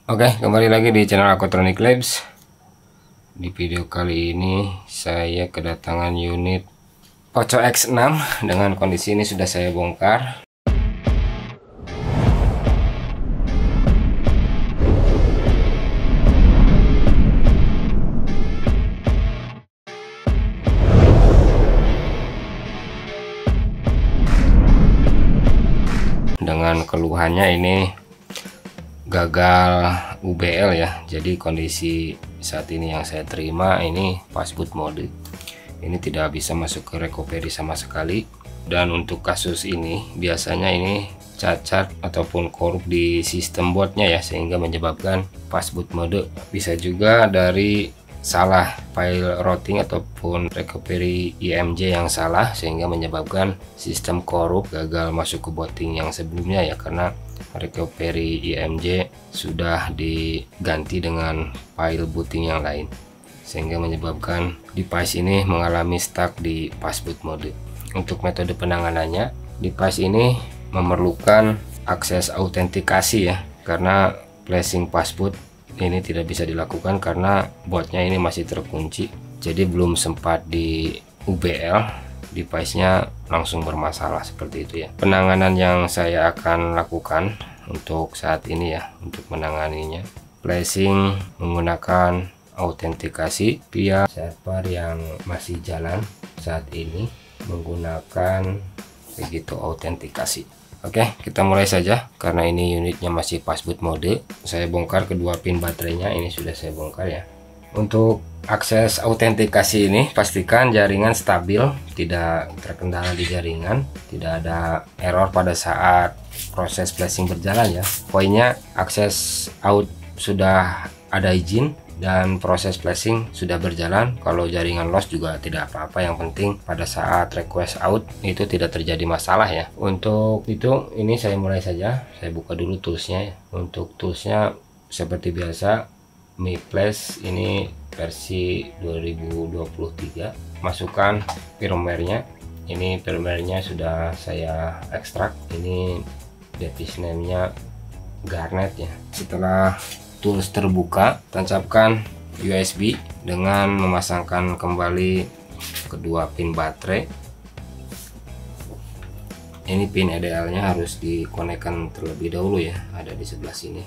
Oke, kembali lagi di channel Aquatronic Labs. Di video kali ini saya kedatangan unit Poco X6 dengan kondisi ini sudah saya bongkar. Dengan keluhannya ini gagal UBL ya. Jadi kondisi saat ini yang saya terima ini fastboot mode, ini tidak bisa masuk ke recovery sama sekali. Dan untuk kasus ini biasanya ini cacat ataupun korup di sistem boardnya ya, sehingga menyebabkan fastboot mode. Bisa juga dari salah file routing ataupun recovery IMJ yang salah, sehingga menyebabkan sistem korup, gagal masuk ke booting yang sebelumnya ya, karena recovery IMJ sudah diganti dengan file booting yang lain, sehingga menyebabkan device ini mengalami stuck di fastboot mode. Untuk metode penanganannya, device ini memerlukan akses autentikasi ya, karena flashing fastboot ini tidak bisa dilakukan karena boardnya ini masih terkunci. Jadi belum sempat di UBL, device-nya langsung bermasalah seperti itu ya. Penanganan yang saya akan lakukan untuk saat ini ya, untuk menanganinya, flashing menggunakan autentikasi via server yang masih jalan saat ini menggunakan begitu autentikasi. Oke, kita mulai saja. Karena ini unitnya masih fastboot mode, saya bongkar kedua pin baterainya. Ini sudah saya bongkar ya. Untuk akses autentikasi ini, pastikan jaringan stabil, tidak terkendala di jaringan, tidak ada error pada saat proses flashing berjalan ya. Poinnya akses out sudah ada izin dan proses flashing sudah berjalan. Kalau jaringan loss juga tidak apa-apa, yang penting pada saat request out itu tidak terjadi masalah ya. Untuk itu ini saya mulai saja, saya buka dulu toolsnya ya. Untuk toolsnya seperti biasa, Mi Flash ini versi 2023. Masukkan firmware-nya. Ini firmware-nya sudah saya ekstrak. Ini device name-nya Garnet ya. Setelah tools terbuka, tancapkan USB dengan memasangkan kembali kedua pin baterai. Ini pin EDL-nya harus dikonekkan terlebih dahulu ya, ada di sebelah sini.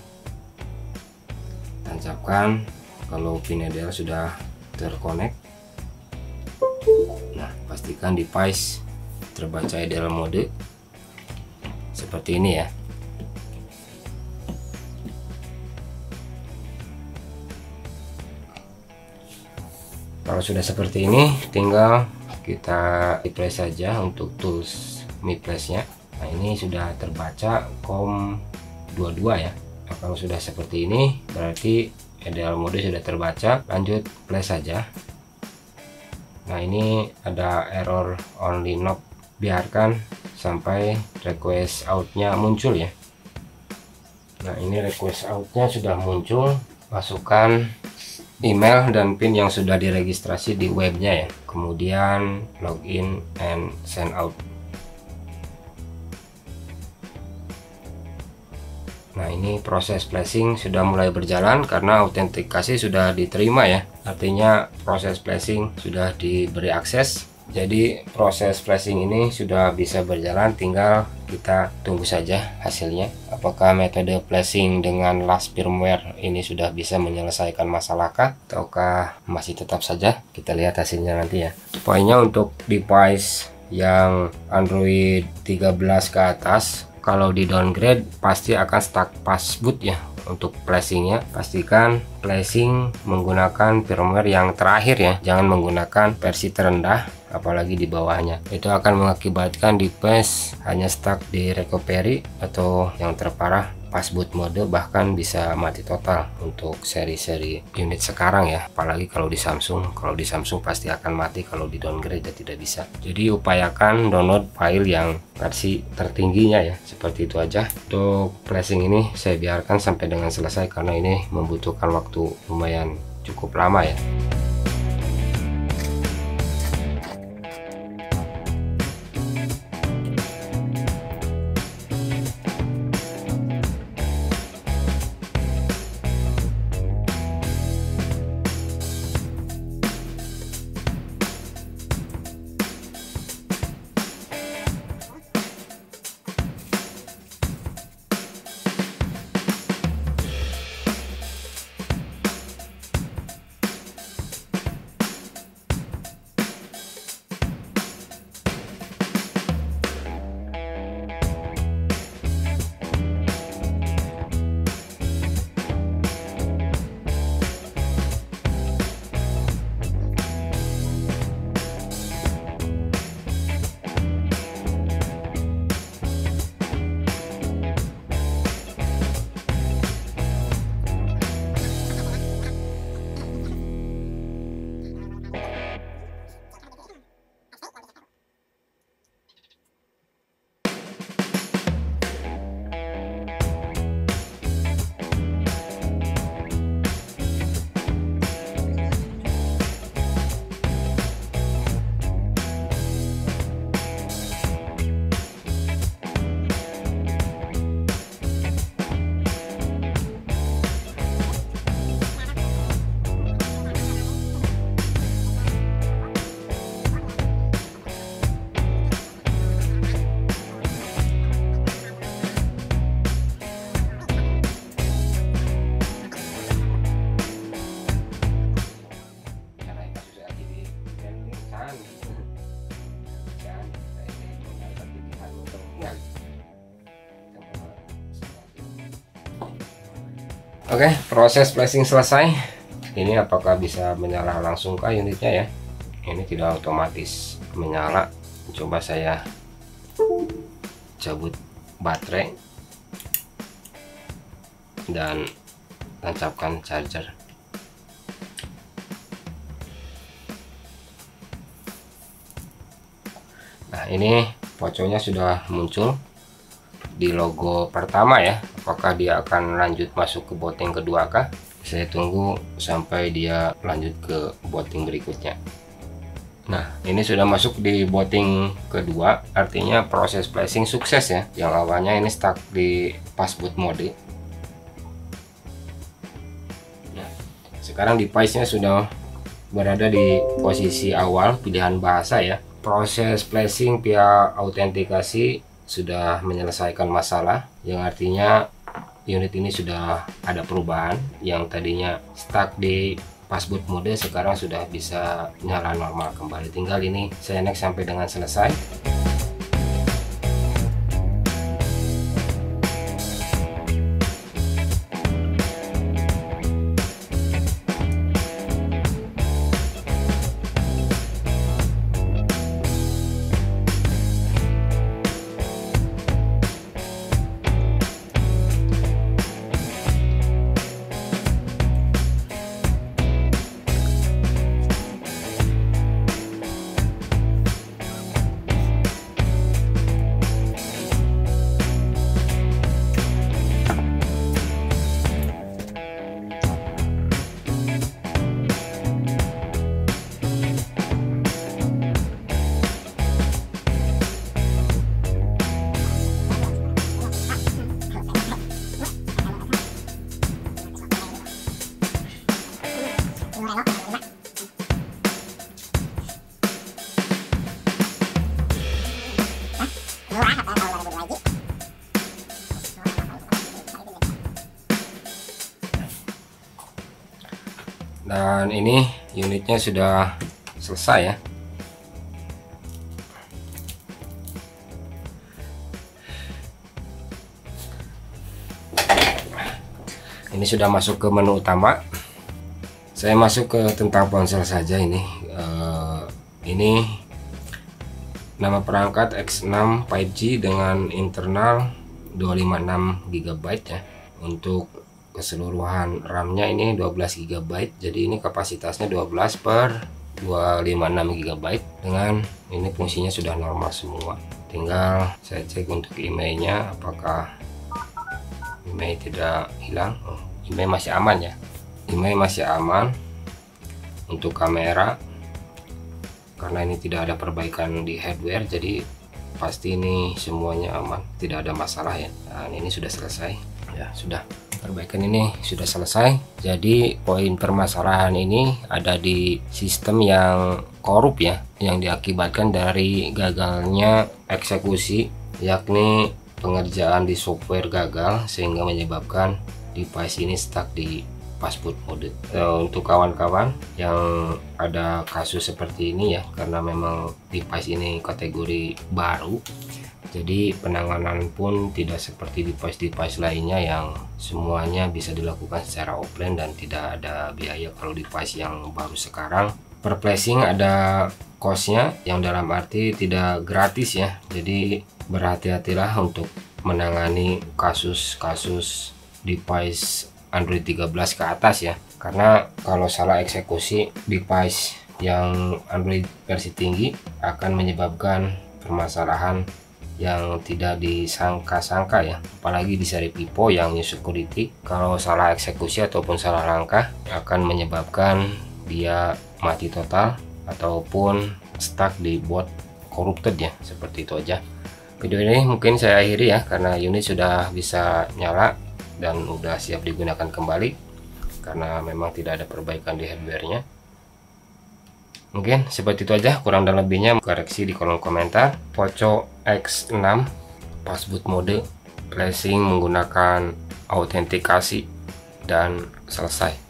Tancapkan kalau pin EDL sudah terkonek. Nah, pastikan device terbaca EDL mode seperti ini ya. Kalau sudah seperti ini, tinggal kita apply saja untuk tools Mi Flash-nya. Nah, ini sudah terbaca COM22 ya. Nah, kalau sudah seperti ini, berarti EDL mode sudah terbaca. Lanjut flash saja. Nah, ini ada error only knob. Biarkan sampai request out-nya muncul ya. Nah, ini request out-nya sudah muncul. Masukkan email dan PIN yang sudah diregistrasi di webnya ya, kemudian login and sign out. Nah, ini proses flashing sudah mulai berjalan karena autentikasi sudah diterima ya, artinya proses flashing sudah diberi akses. Jadi proses flashing ini sudah bisa berjalan, tinggal kita tunggu saja hasilnya. Apakah metode flashing dengan last firmware ini sudah bisa menyelesaikan masalahkah, ataukah masih tetap saja? Kita lihat hasilnya nanti ya. Poinnya untuk device yang Android 13 ke atas, kalau di downgrade pasti akan stuck fastboot ya. Untuk flashingnya, pastikan flashing menggunakan firmware yang terakhir ya, jangan menggunakan versi terendah apalagi di bawahnya. Itu akan mengakibatkan device hanya stuck di recovery atau yang terparah fastboot mode, bahkan bisa mati total untuk seri-seri unit sekarang ya. Apalagi kalau di Samsung, pasti akan mati kalau di downgrade ya, tidak bisa. Jadi upayakan download file yang versi tertingginya ya, seperti itu aja. Untuk flashing ini saya biarkan sampai dengan selesai karena ini membutuhkan waktu lumayan cukup lama ya. Oke, proses flashing selesai. Ini apakah bisa menyala langsung kah unitnya ya? Ini tidak otomatis menyala. Coba saya cabut baterai dan tancapkan charger. Nah, ini poconya sudah muncul di logo pertama ya. Apakah dia akan lanjut masuk ke booting kedua kah? Saya tunggu sampai dia lanjut ke booting berikutnya. Nah, ini sudah masuk di booting kedua, artinya proses flashing sukses ya. Yang awalnya ini stuck di passboot mode. Nah, sekarang device-nya sudah berada di posisi awal pilihan bahasa ya. Proses flashing via autentikasi sudah menyelesaikan masalah, yang artinya unit ini sudah ada perubahan. Yang tadinya stuck di passboot mode sekarang sudah bisa nyala normal kembali. Tinggal ini saya next sampai dengan selesai. Dan ini unitnya sudah selesai ya. Ini sudah masuk ke menu utama. Saya masuk ke tentang ponsel saja ini. Ini nama perangkat X6 5G dengan internal 256 GB ya. Untuk keseluruhan RAM-nya ini 12 GB. Jadi ini kapasitasnya 12 per 256 GB. Dengan ini fungsinya sudah normal semua. Tinggal saya cek untuk emailnya apakah email tidak hilang. Email masih aman ya. Email masih aman. Untuk kamera, karena ini tidak ada perbaikan di hardware, jadi pasti ini semuanya aman, tidak ada masalah ya. Dan ini sudah selesai ya, sudah perbaikan ini sudah selesai. Jadi poin permasalahan ini ada di sistem yang korup ya, yang diakibatkan dari gagalnya eksekusi, yakni pengerjaan di software gagal sehingga menyebabkan device ini stuck di passboot mode. Untuk kawan-kawan yang ada kasus seperti ini ya, karena memang device ini kategori baru, jadi penanganan pun tidak seperti device-device lainnya yang semuanya bisa dilakukan secara offline dan tidak ada biaya. Kalau device yang baru sekarang per flashing ada costnya, yang dalam arti tidak gratis ya. Jadi berhati-hatilah untuk menangani kasus-kasus device Android 13 ke atas ya, karena kalau salah eksekusi device yang Android versi tinggi akan menyebabkan permasalahan yang tidak disangka-sangka ya, apalagi di seri Vivo yang new security. Kalau salah eksekusi ataupun salah langkah akan menyebabkan dia mati total ataupun stuck di boot corrupted ya, seperti itu aja. Video ini mungkin saya akhiri ya, karena unit sudah bisa nyala dan udah siap digunakan kembali karena memang tidak ada perbaikan di hardware-nya. Mungkin seperti itu aja, kurang dan lebihnya koreksi di kolom komentar. Poco X6 passboot mode, flashing menggunakan autentikasi, dan selesai.